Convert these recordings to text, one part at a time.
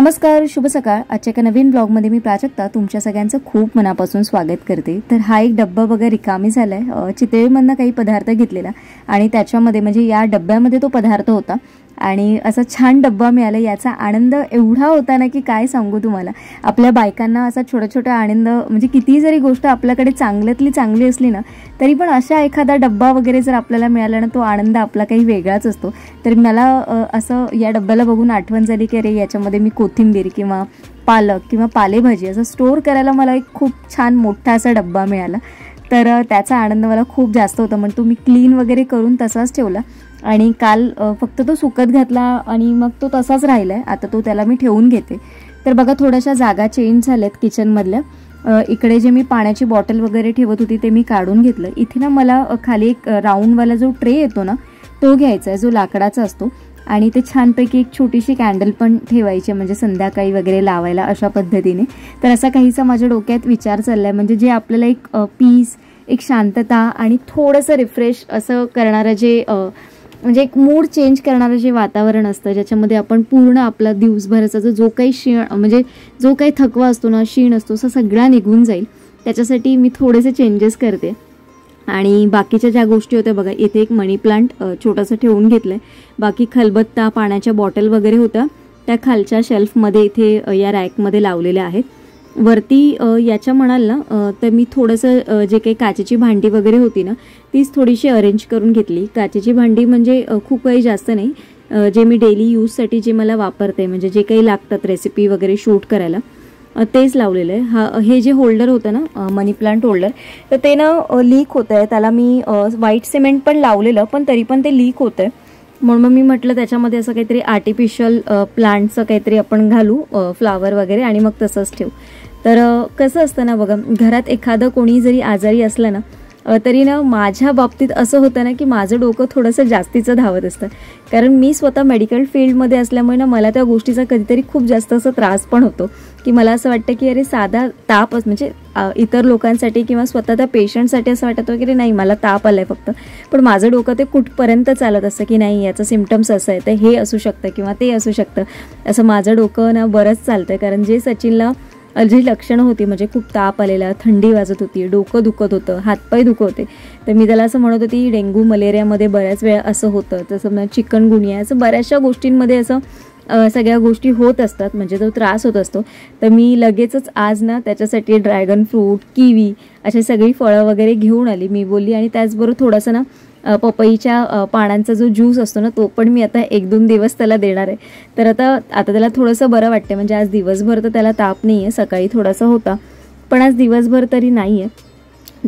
नमस्कार, शुभ सकाळ। आजच्या एका नवीन ब्लॉगमध्ये मी प्राजक्ता तुमच्या सगळ्यांचं खूप मनापासून स्वागत करते। तर हा एक डब्बा बघा रिकामी झालाय। चितळेमधनं काही पदार्थ घेतलेला आणि त्याच्यामध्ये म्हणजे या डब्यामध्ये तो पदार्थ होता आणि असा छान डब्बा मिळाला। याचा आनंद एवढा होता ना की काय सांगू तुम्हाला। आपल्या बायकांना असा छोटा छोटा आनंद म्हणजे किती जरी गोष्ट आपल्याकडे चांगल्यातली चांगली असली ना तरी पण अशा एखादा डब्बा वगैरे जर आपल्याला मिळाला ना तो आनंद आपला काही वेगळाच असतो। तर मला असं या डब्याला बघून आठवण झाली की अरे याच्यामध्ये मी कोथिंबीर किंवा पालक किंवा पालेभाजी असं स्टोअर करायला मला एक खूप छान मोठा असा डब्बा मिळाला। तर त्याचा आनंद मला खूप जास्त होता। म्हणून तो मी क्लीन वगैरे करून तसाच ठेवला आणि काल फक्त तो सुकत घातला आणि मग तो तसाच राहिलाय। आता तो त्याला मी ठेवून घेते। तर बघा थोड्याशा जागा चेंज झाल्यात किचनमधल्या। इकडे जे मी पाण्याची बॉटल वगैरे ठेवत होती ते मी काढून घेतलं। इथे ना मला खाली एक राऊंडवाला जो ट्रे येतो ना तो घ्यायचा आहे जो लाकडाचा असतो आणि ते छानपैकी एक छोटीशी कॅन्डल पण ठेवायची म्हणजे संध्याकाळी वगैरे लावायला अशा पद्धतीने। तर असा काहीसा माझ्या डोक्यात विचार चाललाय म्हणजे जे आपल्याला एक पीस, एक शांतता आणि थोडंसं रिफ्रेश असं करणारं जे म्हणजे एक मूड चेंज करणारं जे वातावरण असतं ज्याच्यामध्ये आपण पूर्ण आपला दिवसभराचा जो काही शीण म्हणजे जो काही थकवा असतो ना शीण असतो तो सगळा निघून जाईल त्याच्यासाठी मी थोडेसे चेंजेस करते। आणि बाकीच्या ज्या गोष्टी होत्या बघा इथे एक मनी प्लांट छोटासा ठेवून घेतलाय। बाकी खलबत्ता, पाण्याच्या बॉटल वगैरे होत्या त्या खालच्या शेल्फमध्ये इथे या रॅकमध्ये लावलेल्या आहेत। वरती याच्या म्हणाल ना तर मी थोडंसं जे काही काचेची भांडी वगैरे होती ना तीच थोडीशी अरेंज करून घेतली। काचेची भांडी म्हणजे खूप काही जास्त नाही, जे मी डेली यूजसाठी जे मला वापरते म्हणजे जे काही लागतात रेसिपी वगैरे शूट करायला तेच लावलेलं आहे। हे जे होल्डर होतं ना मनी प्लांट होल्डर तर ते ना लीक होत आहे। त्याला मी व्हाईट सिमेंट पण लावलेलं पण तरी पण ते लीक होत आहे। म्हणून मग मी म्हटलं त्याच्यामध्ये असं काहीतरी आर्टिफिशियल प्लांटचं काहीतरी आपण घालू फ्लावर वगैरे आणि मग तसंच ठेवू। तर कसं असतं ना बघा घरात एखादं कोणी जरी आजारी असलं ना तरी ना माझ्या बाबतीत असं होतं ना की माझं डोकं थोडंसं जास्तीचं धावत असतं कारण मी स्वतः मेडिकल फील्डमध्ये असल्यामुळे ना मला त्या गोष्टीचा कधीतरी खूप जास्त असं त्रास पण होतो की मला असं वाटतं की अरे साधा तापच म्हणजे इतर लोकांसाठी किंवा स्वतः त्या पेशंटसाठी असं वाटतं की नाही मला ताप आलाय फक्त, पण माझं डोकं ते कुठपर्यंत चालत असतं की नाही याचं सिम्पटम्स असं आहे तर हे असू शकतं किंवा ते असू शकतं असं माझं डोकं ना बरंच चालतं। कारण जे सचिनला जी लक्षणं होती म्हणजे खूप ताप आलेला, थंडी वाजत होती, डोकं दुखत होतं, हातपाय दुखत होते तर मी त्याला असं म्हणत होती डेंग्यू मलेरियामध्ये बऱ्याच वेळा असं होतं तसं चिकनगुनिया असं बऱ्याचशा गोष्टींमध्ये असं सगळ्या गोष्टी होत असतात म्हणजे जो त्रास होत असतो। तर मी लगेचच आज ना त्याच्यासाठी ड्रॅगन फ्रूट, किवी अशी सगळी फळं वगैरे घेऊन आली मी बोलली आणि त्याचबरोबर थोडंसं ना पपईच्या पानांचा जो ज्यूस असतो ना तो पण मी आता 1-2 दिवस त्याला देणार आहे। तर आता त्याला थोडंसं बरं वाटतं म्हणजे आज दिवसभर तर त्याला ताप नाही आहे, सकाळी थोडासा होता पण आज दिवसभर तरी नाही आहे।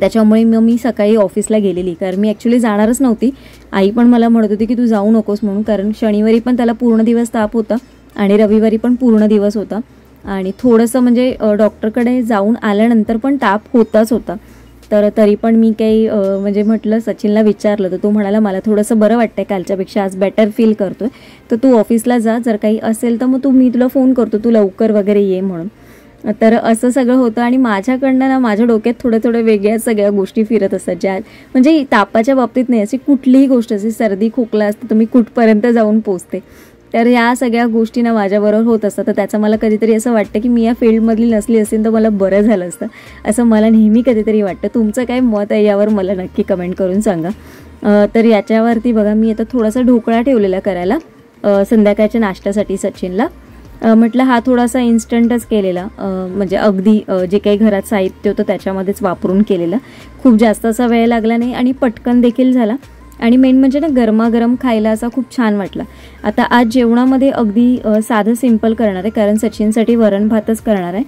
त्याच्यामुळे मग मी सकाळी ऑफिसला गेलेली कारण मी ॲक्च्युली जाणारच नव्हती। आई पण मला म्हणत होती की तू जाऊ नकोस म्हणून कारण शनिवारी पण त्याला पूर्ण दिवस ताप होता आणि रविवारी पण पूर्ण दिवस होता आणि थोडंसं म्हणजे डॉक्टरकडे जाऊन आल्यानंतर पण ताप होताच होता। तर तरी पण मी काही म्हणजे म्हटलं सचिनला विचारलं तर तो म्हणाला मला थोडंसं बरं वाटतंय कालच्यापेक्षा आज बेटर फील करतोय तर तू ऑफिसला जा, जर काही असेल तर मग मी तुला फोन करतो तू लवकर वगैरे ये म्हणून। तर असं सगळं होतं आणि माझ्याकडनं ना माझ्या डोक्यात थोड्या वेगळ्या सगळ्या गोष्टी फिरत असतात ज्या म्हणजे तापाच्या बाबतीत नाही अशी कुठलीही गोष्ट अशी सर्दी खोकला असतं तर मी कुठपर्यंत जाऊन पोचते। तर या सगळ्या गोष्टी ना माझ्याबरोबर होत असतात तर त्याचं मला कधीतरी असं वाटतं की मी या फील्डमधली नसली असेल तर मला बरं झालं असतं असं मला नेहमी कधीतरी वाटतं। तुमचं काय मत आहे यावर मला नक्की कमेंट करून सांगा। तर याच्यावरती बघा मी आता थोडासा ढोकळा ठेवलेला करायला संध्याकाळच्या नाश्त्यासाठी सचिनला। म्हटलं हा थोडासा इन्स्टंटच केलेला म्हणजे अगदी जे काही घरात साहित्य होतं त्याच्यामध्येच वापरून केलेला, खूप जास्त असा वेळ लागला नाही आणि पटकन देखील झाला आणि मेन म्हणजे ना गरमागरम खायला असा खूप छान वाटला। आता आज जेवणामध्ये अगदी साधं सिंपल करणार आहे कारण सचिनसाठी वरण भातच करणार आहे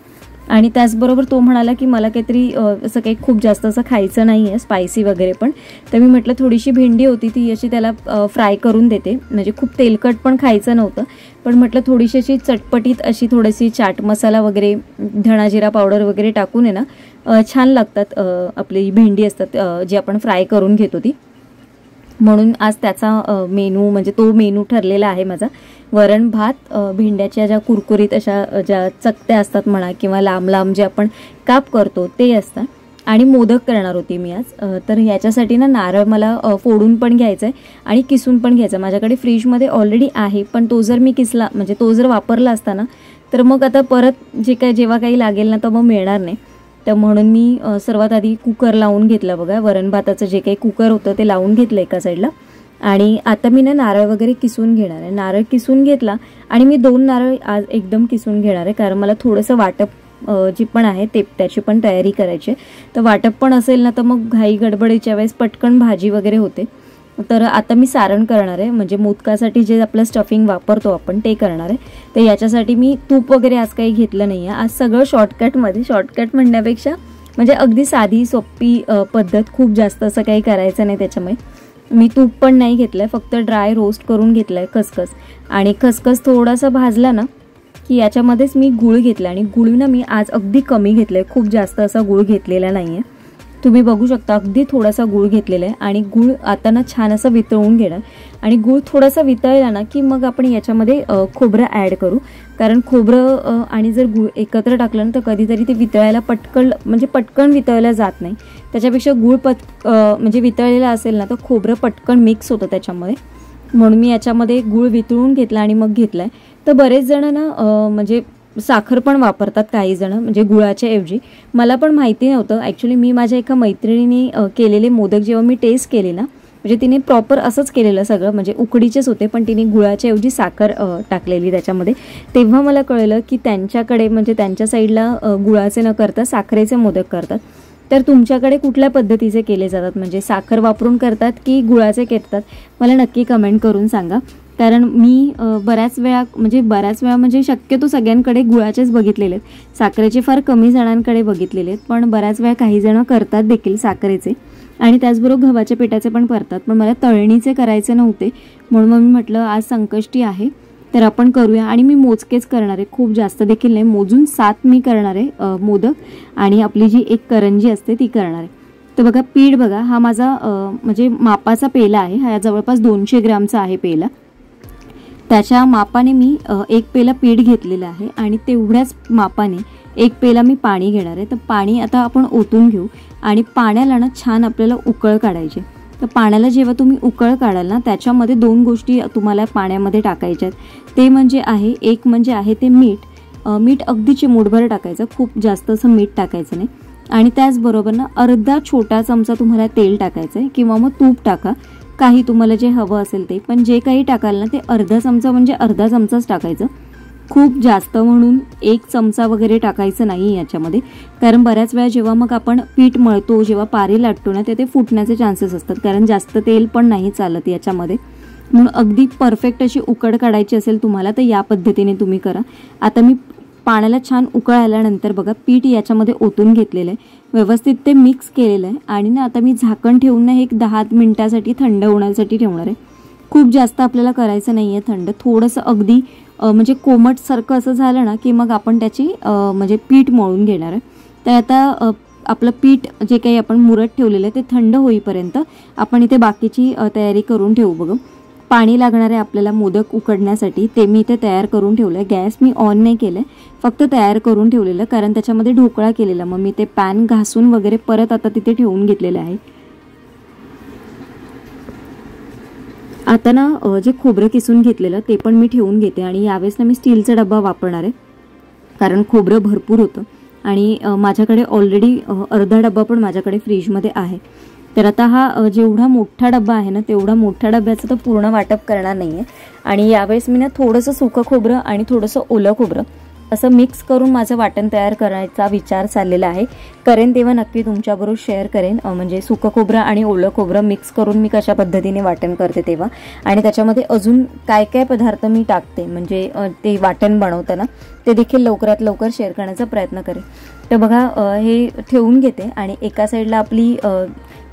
आणि त्याचबरोबर तो म्हणाला की मला काहीतरी असं काही खूप जास्त असं खायचं नाही आहे स्पायसी वगैरे पण, तर मी म्हटलं थोडीशी भेंडी होती ती अशी त्याला फ्राय करून देते म्हणजे खूप तेलकट पण खायचं नव्हतं पण म्हटलं थोडीशी अशी चटपटीत अशी थोडीशी चाट मसाला वगैरे धणा जिरा पावडर वगैरे टाकून आहे ना छान लागतात आपली भेंडी असतात जी आपण फ्राय करून घेतो ती। म्हणून आज त्याचा मेनू म्हणजे तो मेनू ठरलेला आहे माझा वरण भात, भेंड्याच्या ज्या कुरकुरीत अशा ज्या चकत्या असतात म्हणा किंवा लांब लांब जे आपण काप करतो ते असतात आणि मोदक करणार होती मी आज। तर ह्याच्यासाठी ना नारळ मला फोडून पण घ्यायचा आहे आणि किसून पण घ्यायचा। माझ्याकडे फ्रीजमध्ये ऑलरेडी आहे पण तो जर मी किसला म्हणजे तो जर वापरला असता ना तर मग आता परत जेव्हा काही लागेल ना तर मग मिळणार नाही. तर म्हणून मी सर्वात आधी कुकर लावून घेतला बघा. वरण भाताचं जे काही कुकर होतं ते लावून घेतलं एका साईडला. आणि आता मी ना नारळ वगैरे किसून घेणार आहे. नारळ किसून घेतला आणि मी 2 नारळ आज एकदम किसून घेणार आहे, कारण मला थोडंसं वाटप जी पण आहे त्याची पण तयारी करायची आहे. तर वाटप पण असेल ना तर मग घाई गडबडीच्या वेळेस पटकन भाजी वगैरे होते. तर आता मी सारण करणार आहे, म्हणजे मोदकासाठी जे आपलं स्टफिंग वापरतो आपण ते करणार आहे. तर याच्यासाठी मी तूप वगैरे आज काही घेतलं नाही आहे. आज सगळं शॉर्टकटमध्ये, शॉर्टकट म्हणण्यापेक्षा म्हणजे अगदी साधी सोपी पद्धत, खूप जास्त असं काही करायचं नाही. त्याच्यामुळे मी तूप पण नाही घेतलं आहे, फक्त ड्राय रोस्ट करून घेतलं आहे खसखस. आणि खसखस थोडासा भाजला ना की याच्यामध्येच मी गूळ घेतला. आणि गूळ ना मी आज अगदी कमी घेतलं आहे, खूप जास्त असा गूळ घेतलेला नाही आहे. तुम्ही बघू शकता अगदी थोडासा गूळ घेतलेला आहे. आणि गूळ आता ना छान असं वितळून घेणार. आणि गूळ थोडासा वितळला ना की मग आपण याच्यामध्ये खोबरं ॲड करू, कारण खोबरं आणि जर गूळ एकत्र टाकलं ना तर कधीतरी ते वितळायला पटकन वितळलं जात नाही. त्याच्यापेक्षा गूळ म्हणजे वितळलेला असेल ना तर खोबरं पटकन मिक्स होतं त्याच्यामध्ये. म्हणून मी याच्यामध्ये गूळ वितळून घेतला आणि मग घेतला आहे. तर बरेच जण ना म्हणजे साखर पण वापरतात काही जण, म्हणजे गुळाच्या ऐवजी. मला पण माहिती नव्हतं ॲक्च्युली. मी माझ्या एका मैत्रिणीने केलेले मोदक जेव्हा मी टेस्ट केले ना, म्हणजे तिने प्रॉपर असंच केलेलं सगळं, म्हणजे उकडीचेच होते पण तिने गुळाच्या ऐवजी साखर टाकलेली त्याच्यामध्ये. तेव्हा मला कळलं की त्यांच्याकडे म्हणजे त्यांच्या साईडला गुळाचे न करता साखरेचे मोदक करतात. तर तुमच्याकडे कुठल्या पद्धतीचे केले जातात, म्हणजे साखर वापरून करतात की गुळाचे करतात, मला नक्की कमेंट करून सांगा. कारण मी बऱ्याच वेळा म्हणजे शक्यतो सगळ्यांकडे गुळाचेच बघितलेले आहेत, साखरेचे फार कमी जणांकडे बघितलेले आहेत. पण बऱ्याच वेळा काही जण करतात देखील साखरेचे, आणि त्याचबरोबर गव्हाच्या पिठाचे पण करतात. पण मला तळणीचे करायचे नव्हते, म्हणून मग मी म्हटलं आज संकष्टी आहे तर आपण करूया. आणि मी मोजकेच करणार आहे, खूप जास्त देखील नाही, मोजून 7 मी करणार आहे मोदक. आणि आपली जी एक करंजी असते ती करणार आहे. तर बघा पीठ बघा, हा माझा म्हणजे मापाचा पेला आहे, हा जवळपास 200 ग्रामचा आहे पेला. त्याच्या मापाने मी 1 पेला पीठ घेतलेलं आहे आणि तेवढ्याच मापाने 1 पेला मी पाणी घेणार आहे. तर पाणी आता आपण ओतून घेऊ आणि पाण्याला ना छान आपल्याला उकळ काढायची. तर पाण्याला जेव्हा तुम्ही उकळ काढाल ना त्याच्यामध्ये 2 गोष्टी तुम्हाला पाण्यामध्ये टाकायच्या आहेत. ते म्हणजे आहे ते मीठ. मीठ अगदी चिमूटभर टाकायचं, खूप जास्त असं मीठ टाकायचं नाही. आणि त्याचबरोबर ना अर्धा छोटा चमचा तुम्हाला तेल टाकायचं आहे, किंवा मग तूप टाका, काही तुम्हाला जे हवं असेल ते. पण जे काही टाकाल ना ते अर्धा चमचाच टाकायचं, खूप जास्त म्हणून 1 चमचा वगैरे टाकायचं नाही याच्यामध्ये. कारण बऱ्याच वेळा जेव्हा मग आपण पीठ मळतो, जेव्हा पारी लाटतो ना ते फुटण्याचे चान्सेस असतात, कारण जास्त तेल पण नाही चालत याच्यामध्ये. म्हणून अगदी परफेक्ट अशी उकड काढायची असेल तुम्हाला तर या पद्धतीने तुम्ही करा. आता मी पाण्याला छान उकळ आल्यानंतर बघा पीठ याच्यामध्ये ओतून घेतलेलं आहे, व्यवस्थित ते मिक्स केलेलं आहे. आणि ना आता मी झाकण ठेवून ना 10 मिनिटासाठी थंड होण्यासाठी ठेवणार आहे. खूप जास्त आपल्याला करायचं नाही आहे थंड, थोडंसं अगदी म्हणजे कोमटसारखं असं झालं ना की मग आपण त्याची म्हणजे पीठ मळून घेणार आहे. तर आता आपलं पीठ जे काही आपण मुरत ठेवलेलं आहे ते थंड होईपर्यंत आपण इथे बाकीची तयारी करून ठेवू. बघा पाणी लागणार आहे आपल्याला मोदक उकडण्यासाठी, ते मी इथे तयार करून ठेवलं आहे. गॅस मी ऑन नाही केलं आहे, फक्त तयार करून ठेवलेलं, कारण त्याच्यामध्ये ढोकळा केलेला. मग मी ते पॅन घासून वगैरे परत आता तिथे ठेवून घेतलेलं आहे. आता ना जे खोबरं किसून घेतलेलं ते पण मी ठेवून घेते. आणि यावेळेस ना मी स्टीलचा डब्बा वापरणार आहे, कारण खोबरं भरपूर होतं. आणि माझ्याकडे ऑलरेडी अर्धा डब्बा पण माझ्याकडे फ्रीजमध्ये आहे. तर आता हा जेवढा मोठा डब्बा आहे ना तेवढा मोठ्या डब्याचं तर पूर्ण वाटप करणार नाही आहे. आणि यावेळेस मी ना थोडंसं सुकं खोबरं आणि थोडंसं ओलं खोबरं असं मिक्स करून माझं वाटण तयार करायचा विचार चाललेला आहे. करेन तेव्हा नक्की तुमच्याबरोबर शेअर करेन, म्हणजे सुकं खोबरं आणि ओलं खोबरं मिक्स करून मी कशा पद्धतीने वाटण करते तेव्हा. आणि त्याच्यामध्ये अजून काय काय पदार्थ मी टाकते म्हणजे ते वाटण बनवताना ते देखील लवकरात लवकर शेअर करण्याचा प्रयत्न करेन. तर बघा हे ठेवून घेते आणि एका साईडला आपली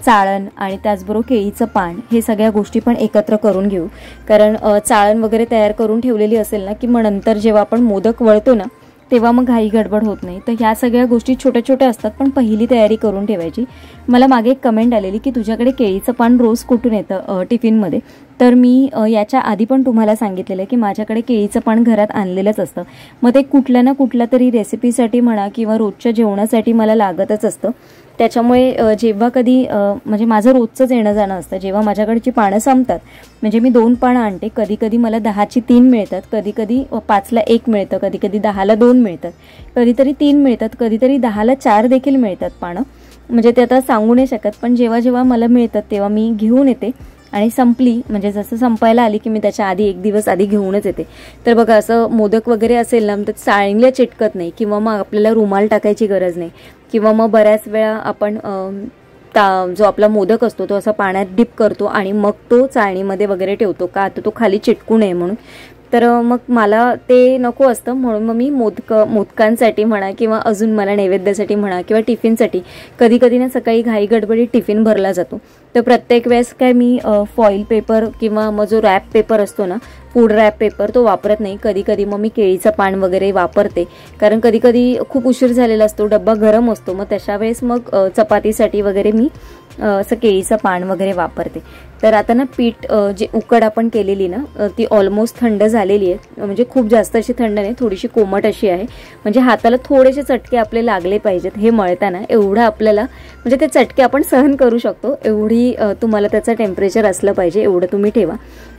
चाळण आणि त्याचबरोबर केळीचं पान हे सगळ्या गोष्टी पण एकत्र करून घेऊ. कारण चाळण वगैरे तयार करून ठेवलेली असेल ना की मग नंतर जेव्हा आपण मोदक वळतो ना तेव्हा मग घाई गडबड होत नाही. तर ह्या सगळ्या गोष्टी छोट्या छोट्या असतात पण पहिली तयारी करून ठेवायची. मला मागे एक कमेंट आलेली की तुझ्याकडे केळीचं पान रोज कुठून येतं टिफिनमध्ये, तर मी याच्या आधी पण तुम्हाला सांगितलेलं आहे की माझ्याकडे केळीचं पान घरात आणलेलंच असतं. मग ते कुठल्या ना कुठल्या तरी रेसिपीसाठी म्हणा किंवा रोजच्या जेवणासाठी मला लागतच असतं. त्याच्यामुळे जेव्हा कधी म्हणजे माझं रोजचंच येणं जाणं असतं. जेव्हा माझ्याकडची पानं संपतात, म्हणजे मी 2 पानं आणते, कधी कधी मला 10ची 3 मिळतात, कधी कधी 5ला 1 मिळतं, कधी कधी 10ला 2 मिळतात, कधीतरी 3 मिळतात, कधीतरी 10ला 4 देखील मिळतात पानं. म्हणजे ते आता सांगू नाही शकत, पण जेव्हा जेव्हा मला मिळतात तेव्हा मी घेऊन येते आणि संपली म्हणजे जसं संपायला आली की मी त्याच्या आधी 1 दिवस आधी घेऊनच येते. तर बघा असं मोदक वगैरे असेल ना तर चाळणीला चिटकत नाही किंवा मग आपल्याला रुमाल टाकायची गरज नाही किंवा मग बऱ्याच वेळा आपण जो आपला मोदक असतो तो असा पाण्यात डिप करतो आणि मग तो चाळणीमध्ये वगैरे ठेवतो का तर तो खाली चिटकू नये म्हणून. तर मग मला ते नको असतं म्हणून मग मी मोदकांसाठी म्हणा किंवा अजून मला नैवेद्यासाठी म्हणा किंवा टिफिनसाठी कधी कधी ना सकाळी घाई गडबडीत टिफिन भरला जातो. तर प्रत्येक वेळेस काय मी फॉईल पेपर किंवा मग जो रॅप पेपर असतो ना फूड रॅप पेपर तो वापरत नाही. कधी कधी मग मी केळीचं पान वगैरे वापरते कारण कधी कधी खूप उशीर झालेला असतो, डब्बा गरम असतो, मग तशा वेळेस मग चपातीसाठी वगैरे मी असं केळीचं पान वगैरे वापरते. तर आता ना पीठ जे उकड आपण केलेली ना ती ऑलमोस्ट थंड झालेली आहे. म्हणजे खूप जास्त अशी थंड नाही, थोडीशी कोमट अशी आहे. म्हणजे हाताला थोडेसे चटके आपले लागले पाहिजेत हे मळताना, एवढं आपल्याला म्हणजे ते चटके आपण सहन करू शकतो एवढी तुम्हाला त्याचं टेम्परेचर असलं पाहिजे, एवढं तुम्ही ठेवा.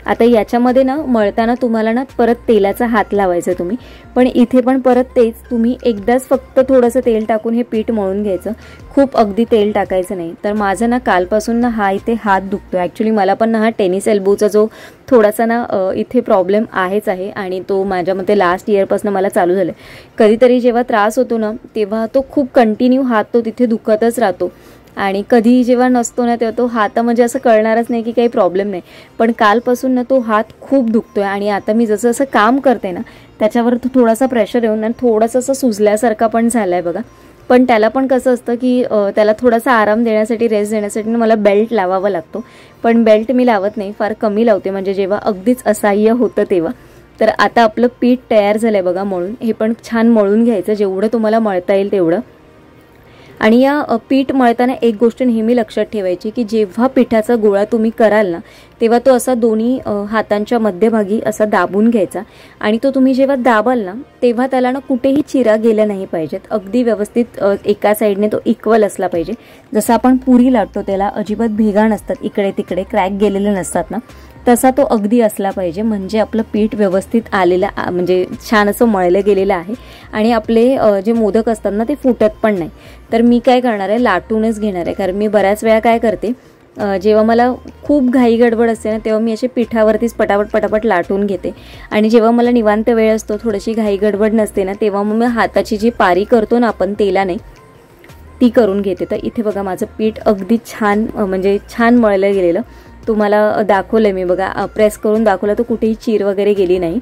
आता याच्यामध्ये ना मळताना तुम्हाला ना परत तेलाचा हात लावायचा तुम्ही, पण इथे पण परत तेच तुम्ही एकदाच फक्त थोडंसं तेल टाकून हे पीठ मळून घ्यायचं, खूप अगदी तेल टाकायचं नाही. तर माझं ना कालपासून ना हा इथे हात दुखतो. ॲक्च्युली मला पण ना हा टेनिस एल्बोचा जो थोडासा ना इथे प्रॉब्लेम आहेच आहे आणि तो माझ्यामध्ये लास्ट इयरपासून मला चालू झालं. कधीतरी जेव्हा त्रास होतो ना तेव्हा तो खूप कंटिन्यू हात तो तिथे दुखतच राहतो आणि कधी जेव्हा नसतो ना तेव्हा तो हात म्हणजे असं कळणारच नाही की काही प्रॉब्लेम नाही. पण कालपासून ना तो हात खूप दुखतोय आणि आता मी जसं असं काम करते ना त्याच्यावर तो थोडासा प्रेशर येऊन आणि थोडंसं असं सुजल्यासारखा पण झालाय बघा. पण त्याला पण कसं असतं की त्याला थोडासा आराम देण्यासाठी रेस्ट देण्यासाठी मला बेल्ट लावावा लागतो. पण बेल्ट मी लावत नाही, फार कमी लावते म्हणजे जेव्हा अगदीच असह्य होतं तेव्हा. तर आता आपलं पीठ तयार झालंय बघा मळून. हे पण छान मळून घ्यायचं जेवढं तुम्हाला मळता येईल तेवढं. आणि या पीठ मळताना एक गोष्ट नेहमी लक्षात ठेवायची की जेव्हा पिठाचा गोळा तुम्ही कराल ना तेव्हा तो असा दोन्ही हातांच्या मध्यभागी असा दाबून घ्यायचा आणि तो तुम्ही जेव्हा दाबाल ना तेव्हा त्याला ना कुठेही चिरा गेल्या नाही पाहिजेत. अगदी व्यवस्थित एका साईडने तो इक्वल असला पाहिजे. जसं आपण पुरी लाटतो त्याला अजिबात भेगा नसतात, इकडे तिकडे क्रॅक गेलेले नसतात ना, तसा तो अगदी असला पाहिजे. म्हणजे आपलं पीठ व्यवस्थित आलेलं म्हणजे छान असं मळलं गेलेलं आहे आणि आपले जे मोदक असतात ना ते फुटत पण नाही. तर मी काय करणार आहे लाटूनच घेणार आहे, कारण मी बऱ्याच वेळा काय करते जेव्हा मला खूप घाई गडबड असते ना तेव्हा मी असे पिठावरतीच पटापट लाटून घेते आणि जेव्हा मला निवांत वेळ असतो थोडीशी घाई गडबड नसते ना तेव्हा मग मी हाताची जी पारी करतो ना आपण तेलाने ती करून घेते. तर इथे बघा माझं पीठ अगदी छान म्हणजे छान मळलं गेलेलं तुम्हाला दाखवलं मी बघा, प्रेस करून दाखवलं तर कुठेही चीर वगैरे गेली नाही.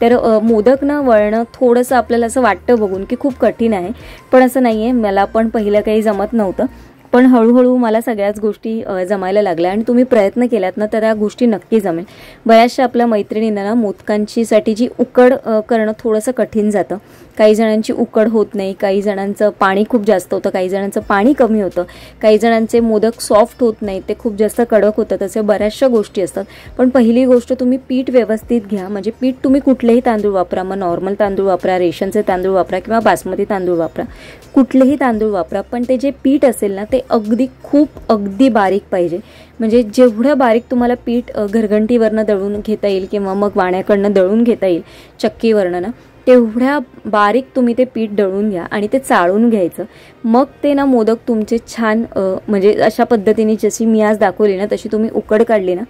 तर मोदक ना वळणं थोडंसं आपल्याला असं वाटतं बघून की खूप कठीण आहे, पण असं नाही आहे. मला पण पहिलं काही जमत नव्हतं, पण हळूहळू मला सगळ्याच गोष्टी जमायला लागल्या आणि तुम्ही प्रयत्न केलात ना तर त्या गोष्टी नक्की जमेल. बऱ्याचशा आपल्या मैत्रिणींना ना मोदकांचीसाठी जी उकड करणं थोडंसं कठीण जातं. काही जणांची उकड होत नाही, काही जणांचं पाणी खूप जास्त होतं, काही जणांचं पाणी कमी होतं, काही जणांचे मोदक सॉफ्ट होत नाहीत, ते खूप जास्त कडक होतात. असे बऱ्याचशा गोष्टी असतात. पण पहिली गोष्ट तुम्ही पीठ व्यवस्थित घ्या. म्हणजे पीठ तुम्ही कुठलेही तांदूळ वापरा, मग नॉर्मल तांदूळ वापरा, रेशनचे तांदूळ वापरा किंवा बासमती तांदूळ वापरा, कुठलेही तांदूळ वापरा, पण ते जे पीठ असेल ना ते अगदी बारीक पाहिजे. म्हणजे जेवढं बारीक तुम्हाला पीठ घरघंटीवरनं दळून घेता येईल किंवा मग वाण्याकडनं दळून घेता येईल चक्कीवरनं ना तेवढ्या बारीक तुम्ही ते पीठ दळून घ्या आणि ते चाळून घ्यायचं. मग ते ना मोदक तुमचे छान म्हणजे अशा पद्धतीने जशी मी आज दाखवली ना तशी तुम्ही उकड काढली ना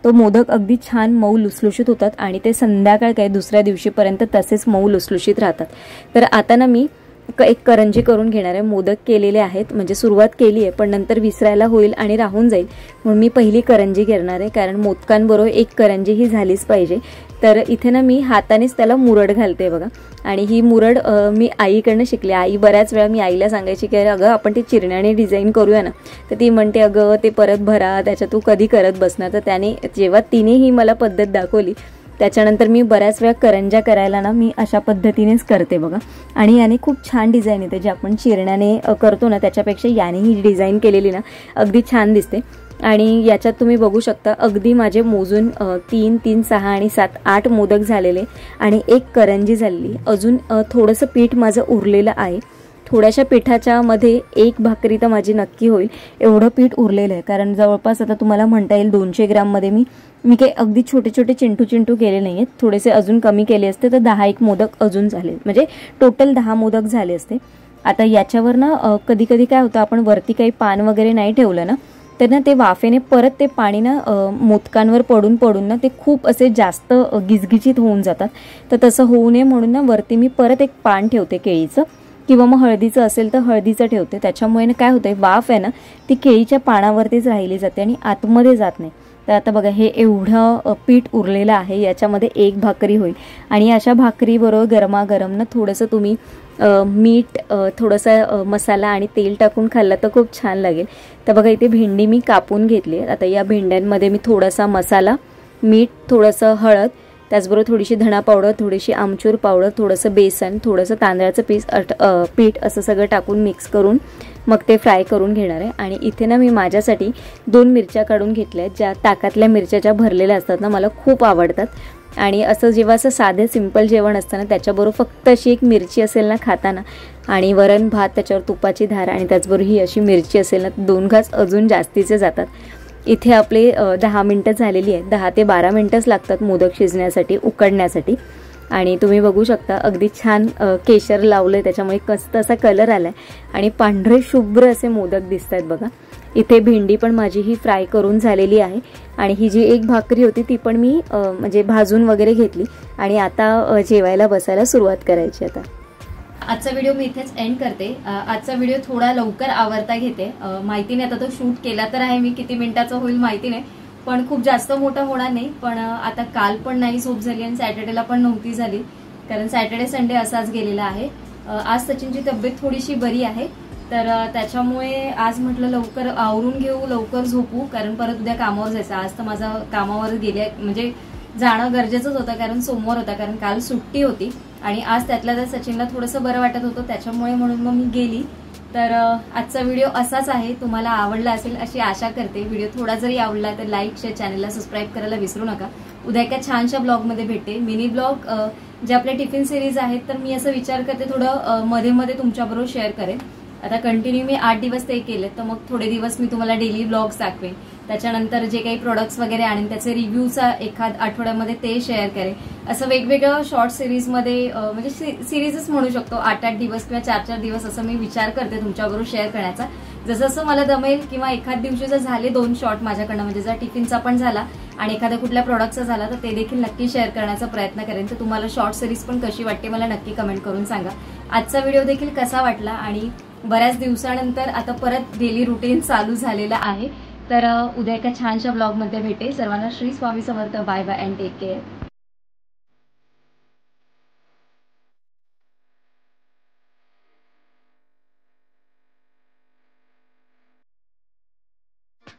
तो मोदक अगदी छान मऊ लुसलुशीत होतात आणि ते संध्याकाळ काय दुसऱ्या दिवशीपर्यंत तसेच मऊ लुसलुशीत राहतात. तर आता ना मी एक करंजी करून घेणार आहे. मोदक केलेले आहेत म्हणजे सुरुवात केली आहे, पण नंतर विसरायला होईल आणि राहून जाईल म्हणून मी पहिली करंजी करणार आहे, कारण मोदकांबरोबर एक करंजी ही झालीच पाहिजे. तर इथे ना मी हातानेच त्याला मुरड घालते बघा. आणि ही मुरड मी आईकडनं शिकली. आई बऱ्याच वेळा मी आईला सांगायची की अगं आपण ते चिरण्याने डिझाईन करूया ना, तर ती म्हणते अगं ते परत भरा त्याच्या तू कधी करत बसणार. तर त्याने जेव्हा तिने ही मला पद्धत दाखवली त्याच्यानंतर मी बऱ्याच वेळा करंज्या करायला ना मी अशा पद्धतीनेच करते बघा. आणि याने खूप छान डिझाईन येते. जे आपण चिरण्याने करतो ना त्याच्यापेक्षा याने ही डिझाईन केलेली ना अगदी छान दिसते. आणि याच्यात तुम्ही बघू शकता अगदी माझे मोजून 3, 3, 6 आणि 7, 8 मोदक झालेले आणि एक करंजी झालेली. अजून थोडंसं पीठ माझं उरलेलं आहे. थोड्याशा पिठाच्या मध्ये एक भाकरी तर माझी नक्की होईल एवढं पीठ उरलेलं आहे. कारण जवळपास आता तुम्हाला म्हणता येईल 200 ग्राममध्ये मी काही अगदी छोटे छोटे चिंटू केले नाही आहेत. थोडेसे अजून कमी केले असते तर 10-1 मोदक अजून झाले, म्हणजे टोटल 10 मोदक झाले असते. आता याच्यावर ना कधी कधी काय होतं, आपण वरती काही पान वगैरे नाही ठेवलं ना तर ना ते वाफेने परत ते पाणी ना मोदकांवर पडून ना ते खूप असे जास्त गिजगिजीत होऊन जातात. तर तसं होऊ नये म्हणून ना वरती मी परत एक पान ठेवते केळीचं, किंवा मग हळदीचं असेल तर हळदीचं ठेवते. त्याच्यामुळे ना काय होतंय, वाफ आहे ना ती केळीच्या पानावरतीच राहिली जाते आणि आतमध्ये जात नाही. तर आता बघा हे एवढं पीठ उरलेलं आहे, याच्यामध्ये एक भाकरी होईल. आणि अशा भाकरीबरोबर गरमागरम ना थोडंसं तुम्ही मीठ, थोडासा मसाला आणि तेल टाकून खाल्ला तर खूप छान लागेल. तर बघा इथे भेंडी मी कापून घेतली आहे. आता या भेंड्यांमध्ये मी थोडासा मसाला, मीठ, थोडंसं हळद, त्याचबरोबर थोडीशी धणा पावडर, थोडीशी आमचूर पावडर, थोडंसं बेसन, थोडंसं तांदळाचं पीठ असं सगळं टाकून मिक्स करून मग ते फ्राय करून घेणार आहे. आणि इथे ना मी माझ्यासाठी 2 मिरच्या काढून घेतल्या आहेत, ज्या ताकातल्या मिरच्या ज्या भरलेल्या असतात ना मला खूप आवडतात. आणि असं जेव्हा असं साधे सिंपल जेवण असतं ना त्याच्याबरोबर फक्त अशी एक मिरची असेल ना खाताना, आणि वरण भात, त्याच्यावर तुपाची धार आणि त्याचबरोबर ही अशी मिरची असेल ना 2 घास अजून जास्तीचे जातात. इथे आपले 10 मिनटं झालेली आहेत. 10 ते 12 मिनटंच लागतात मोदक शिजण्यासाठी, उकडण्यासाठी. आणि तुम्ही बघू शकता अगदी छान केशर लावलंय, त्याच्यामुळे मस्त असा कलर आलाय आणि पांढरे शुभ्र असे मोदक दिसत आहेत बघा. इथे भेंडी पण माझी ही फ्राय करून झालेली आहे. आणि ही जी एक भाकरी होती ती पण मी म्हणजे भाजून वगैरे घेतली. आणि आता जेवायला बसायला सुरुवात करायची. आता आजचा व्हिडिओ मी इथेच एंड करते. आजचा व्हिडिओ थोडा लवकर आवरता घेते. माहिती नाही आता तो शूट केला तर आहे मी, किती मिनिटाचा होईल माहिती नाही, पण खूप जास्त मोठा होणार नाही. पण आता काल पण नाही झोप झाली आणि सॅटर्डेला पण नव्हती झाली, कारण सॅटर्डे संडे असाच गेलेला आहे. आज सचिनची तब्येत थोडीशी बरी आहे, तर त्याच्यामुळे आज म्हटलं लवकर आवरून घेऊ, लवकर झोपू, कारण परत उद्या कामावर जायचं. आज तर माझा कामावर गेले म्हणजे जाणं गरजेचंच होतं, कारण सोमवार होता, कारण काल सुट्टी होती. आणि आज त्यातल्या त्यात सचिनला थोडंसं बरं वाटत होतं, त्याच्यामुळे म्हणून मग मी गेली. तर आजचा व्हिडिओ असाच आहे. तुम्हाला आवडला असेल अशी आशा करते. व्हिडिओ थोडा जरी आवडला तर लाईक, शेअर, चॅनलला सबस्क्राईब करायला विसरू नका. उद्या एका छानशा ब्लॉगमध्ये भेटते. मिनी ब्लॉग जे आपले टिफिन सिरीज आहेत, तर मी असं विचार करते थोडं मध्ये मध्ये तुमच्याबरोबर शेअर करेन. आता कंटिन्यू मी 8 दिवस ते केले, तर मग थोडे दिवस मी तुम्हाला डेली ब्लॉग्स दाखवेन. त्याच्यानंतर जे काही प्रोडक्ट्स वगैरे आणेन त्याचे रिव्ह्यूचा एखाद आठवड्यामध्ये ते शेअर करेन. असं वेगवेगळं शॉर्ट सिरीजमध्ये म्हणजे सिरीजच म्हणू शकतो, 8-8 दिवस किंवा 4-4 दिवस असं मी विचार करते तुमच्याबरोबर शेअर करण्याचा. जसं जसं मला जमेल, किंवा एखाद दिवशी जर झाले 2 शॉर्ट माझ्याकडनं, म्हणजे जर टिफिनचा पण झाला आणि एखाद्या कुठल्या प्रोडक्टचा झाला तर ते देखील नक्की शेअर करण्याचा प्रयत्न करेन. तर तुम्हाला शॉर्ट सिरीज पण कशी वाटते मला नक्की कमेंट करून सांगा. आजचा व्हिडिओ देखील कसा वाटला, आणि बऱ्याच दिवसानंतर आता परत डेली रुटीन चालू झालेलं आहे. तर उद्या एका छानशा ब्लॉगमध्ये भेटे. सर्वांना Shri Swami Samarth. Bye bye and take care.